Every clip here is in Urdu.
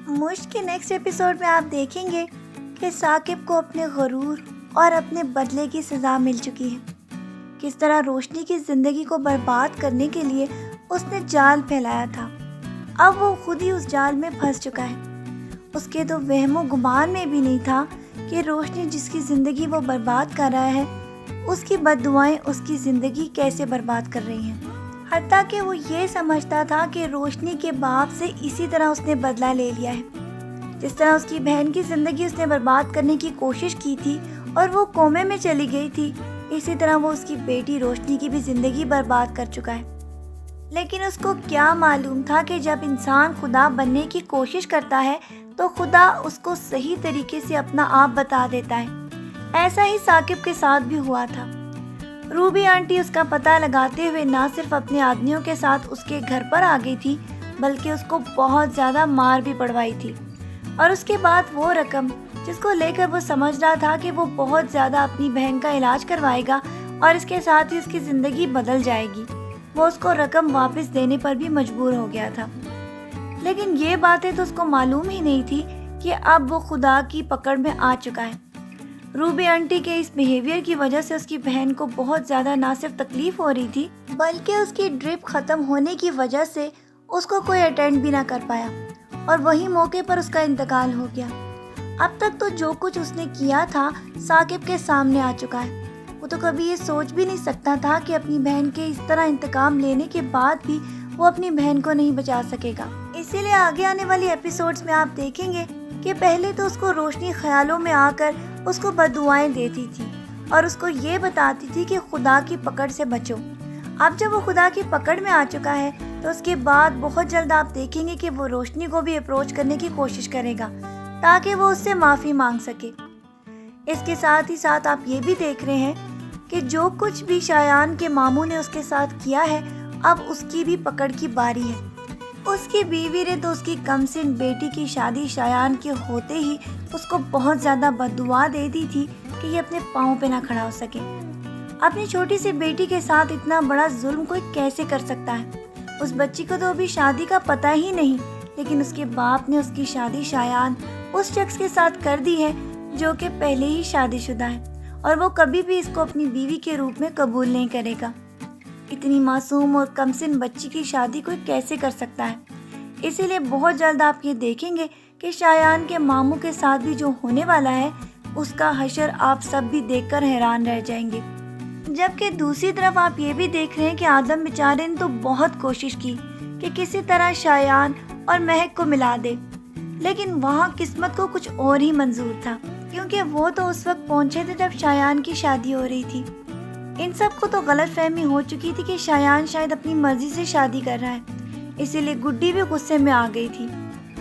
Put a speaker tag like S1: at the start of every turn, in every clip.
S1: مشک کے نیکسٹ ایپیسوڈ میں آپ دیکھیں گے کہ ثاقب کو اپنے غرور اور اپنے بدلے کی سزا مل چکی ہے۔ کس طرح روشنی کی زندگی کو برباد کرنے کے لیے اس نے جال پھیلایا تھا، اب وہ خود ہی اس جال میں پھنس چکا ہے۔ اس کے تو وہم و گمان میں بھی نہیں تھا کہ روشنی جس کی زندگی وہ برباد کر رہا ہے، اس کی بد دعائیں اس کی زندگی کیسے برباد کر رہی ہیں۔ حتیٰ کہ وہ یہ سمجھتا تھا کہ روشنی کے باپ سے اسی طرح اس نے بدلہ لے لیا ہے۔ جس طرح اس کی بہن کی زندگی اس نے برباد کرنے کی کوشش کی تھی اور وہ کومے میں چلی گئی تھی، اسی طرح وہ اس کی بیٹی روشنی کی بھی زندگی برباد کر چکا ہے۔ لیکن اس کو کیا معلوم تھا کہ جب انسان خدا بننے کی کوشش کرتا ہے تو خدا اس کو صحیح طریقے سے اپنا آپ بتا دیتا ہے۔ ایسا ہی ثاقب کے ساتھ بھی ہوا تھا۔ روبی آنٹی اس کا پتہ لگاتے ہوئے نہ صرف اپنے آدمیوں کے ساتھ اس کے گھر پر آ گئی تھی، بلکہ اس کو بہت زیادہ مار بھی پڑوائی تھی۔ اور اس کے بعد وہ رقم جس کو لے کر وہ سمجھ رہا تھا کہ وہ بہت زیادہ اپنی بہن کا علاج کروائے گا اور اس کے ساتھ ہی اس کی زندگی بدل جائے گی، وہ اس کو رقم واپس دینے پر بھی مجبور ہو گیا تھا۔ لیکن یہ باتیں تو اس کو معلوم ہی نہیں تھی کہ اب وہ خدا کی پکڑ میں آ چکا ہے۔ روبی آنٹی کے اس بیہیویئر کی وجہ سے اس کی بہن کو بہت زیادہ نہ صرف تکلیف ہو رہی تھی، بلکہ اس کی ڈرپ ختم ہونے کی وجہ سے اس کو کوئی اٹینڈ بھی نہ کر پایا اور وہی موقع پر اس کا انتقال ہو گیا۔ اب تک تو جو کچھ اس نے کیا تھا ثاقب کے سامنے آ چکا ہے۔ وہ تو کبھی یہ سوچ بھی نہیں سکتا تھا کہ اپنی بہن کے اس طرح انتقام لینے کے بعد بھی وہ اپنی بہن کو نہیں بچا سکے گا۔ اسی لیے آگے آنے والی ایپیسوڈز میں آپ دیکھیں گے کہ پہلے تو اس کو روشنی خیالوں میں آ کر اس کو بد دعائیں دیتی تھی اور اس کو یہ بتاتی تھی کہ خدا کی پکڑ سے بچو۔ اب جب وہ خدا کی پکڑ میں آ چکا ہے تو اس کے بعد بہت جلد آپ دیکھیں گے کہ وہ روشنی کو بھی اپروچ کرنے کی کوشش کرے گا تاکہ وہ اس سے معافی مانگ سکے۔ اس کے ساتھ ہی ساتھ آپ یہ بھی دیکھ رہے ہیں کہ جو کچھ بھی شایان کے ماموں نے اس کے ساتھ کیا ہے، اب اس کی بھی پکڑ کی باری ہے۔ اس کی بیوی نے تو اس کی کمسن بیٹی کی شادی شایان کے ہوتے ہی اس کو بہت زیادہ بد دعا دے دی تھی کہ یہ اپنے پاؤں پہ نہ کھڑا ہو سکے۔ اپنی چھوٹی سی بیٹی کے ساتھ اتنا بڑا ظلم کوئی کیسے کر سکتا ہے؟ اس بچی کو تو ابھی شادی کا پتہ ہی نہیں، لیکن اس کے باپ نے اس کی شادی شایان اس شخص کے ساتھ کر دی ہے جو کہ پہلے ہی شادی شدہ ہے اور وہ کبھی بھی اس کو اپنی بیوی کے روپ میں قبول نہیں کرے گا۔ اتنی معصوم اور کمسن بچی کی شادی کوئی کیسے کر سکتا ہے؟ اسی لیے بہت جلد آپ یہ دیکھیں گے کہ شایان کے ماموں کے ساتھ بھی جو ہونے والا ہے اس کا حشر آپ سب بھی دیکھ کر حیران رہ جائیں گے۔ جبکہ دوسری طرف آپ یہ بھی دیکھ رہے ہیں کہ آدم بیچارے نے تو بہت کوشش کی کہ کسی طرح شایان اور مہک کو ملا دے، لیکن وہاں قسمت کو کچھ اور ہی منظور تھا، کیونکہ وہ تو اس وقت پہنچے تھے جب شایان کی شادی ہو رہی تھی۔ ان سب کو تو غلط فہمی ہو چکی تھی کہ شایان شاید اپنی مرضی سے شادی کر رہا ہے، اسی لیے گڈی بھی غصے میں آ گئی تھی۔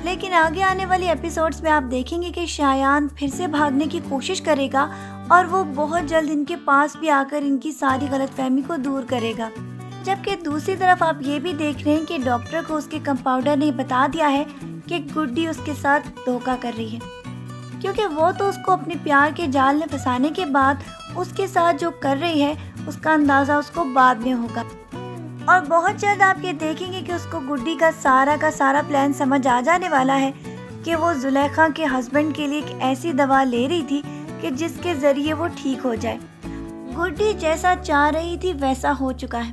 S1: لیکن آگے آنے والی ایپیسوڈز میں آپ دیکھیں گے کہ شایان پھر سے بھاگنے کی کوشش کرے گا اور وہ بہت جلد ان کے پاس بھی آ کر ان کی ساری غلط فہمی کو دور کرے گا۔ جبکہ دوسری طرف آپ یہ بھی دیکھ رہے ہیں کہ ڈاکٹر کو اس کے کمپاؤنڈر نے بتا دیا ہے کہ گڈی اس کے ساتھ دھوکہ کر رہی ہے، کیونکہ وہ تو اس کو اپنے پیار کے جال میں پھنسانے کے بعد اس کے ساتھ جو کر رہی ہے اس کا اندازہ اس کو بعد میں ہوگا۔ اور بہت جلد آپ یہ دیکھیں گے کہ اس کو گڈی کا سارا پلان سمجھ آ جانے والا ہے کہ وہ زلیخا کے ہسبینڈ کے لیے ایک ایسی دوا لے رہی تھی کہ جس کے ذریعے وہ ٹھیک ہو جائے۔ گڈی جیسا چاہ رہی تھی ویسا ہو چکا ہے۔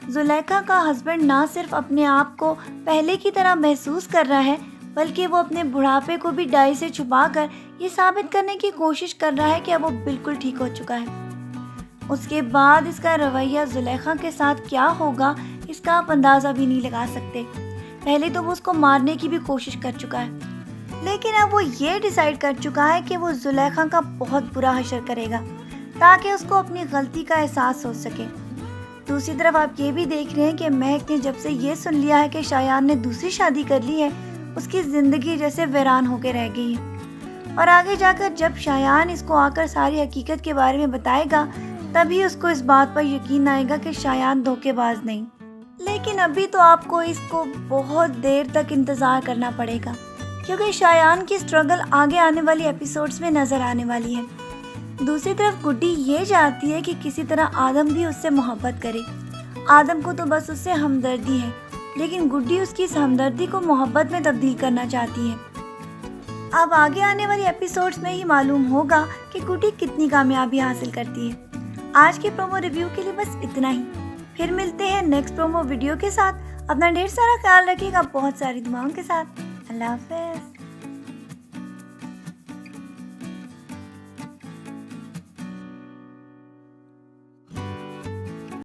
S1: زلیخا کا ہسبینڈ نہ صرف اپنے آپ کو پہلے کی طرح محسوس کر رہا ہے، بلکہ وہ اپنے بڑھاپے کو بھی ڈائی سے چھپا کر یہ ثابت کرنے کی کوشش کر رہا ہے کہ اب وہ بالکل ٹھیک ہو چکا ہے۔ اس کے بعد اس کا رویہ زلیخا کے ساتھ کیا ہوگا اس کا آپ اندازہ بھی نہیں لگا سکتے۔ پہلے تو وہ اس کو مارنے کی بھی کوشش کر چکا ہے، لیکن اب وہ یہ ڈیسائیڈ کر چکا ہے کہ وہ زلیخا کا بہت برا حشر کرے گا تاکہ اس کو اپنی غلطی کا احساس ہو سکے۔ دوسری طرف آپ یہ بھی دیکھ رہے ہیں کہ مہک نے جب سے یہ سن لیا ہے کہ شایان نے دوسری شادی کر لی ہے، اس کی زندگی جیسے ویران ہو کے رہ گئی ہے، اور آگے جا کر جب شایان اس کو آ کر ساری حقیقت کے بارے میں بتائے گا تبھی اس کو اس بات پر یقین آئے گا کہ شایان دھوکے باز نہیں۔ لیکن ابھی تو آپ کو اس کو بہت دیر تک انتظار کرنا پڑے گا، کیونکہ شایان کی سٹرگل آگے آنے والی ایپیسوڈز میں نظر آنے والی ہے۔ دوسری طرف گڈی یہ چاہتی ہے کہ کسی طرح آدم بھی اس سے محبت کرے۔ آدم کو تو بس اس سے ہمدردی ہے، لیکن گڈی اس کی اس ہمدردی کو محبت میں تبدیل کرنا چاہتی ہے۔ اب آگے آنے والی ایپیسوڈز میں ہی معلوم ہوگا کہ کوٹی کتنی کامیابی حاصل کرتی ہے۔ آج کی پرومو ریویو کے لیے بس اتنا ہی، پھر ملتے ہیں نیکسٹ پرومو ویڈیو کے ساتھ۔ اپنا ڈھیر سارا خیال رکھیے گا، بہت ساری دعاؤں کے ساتھ۔ اللہ حافظ۔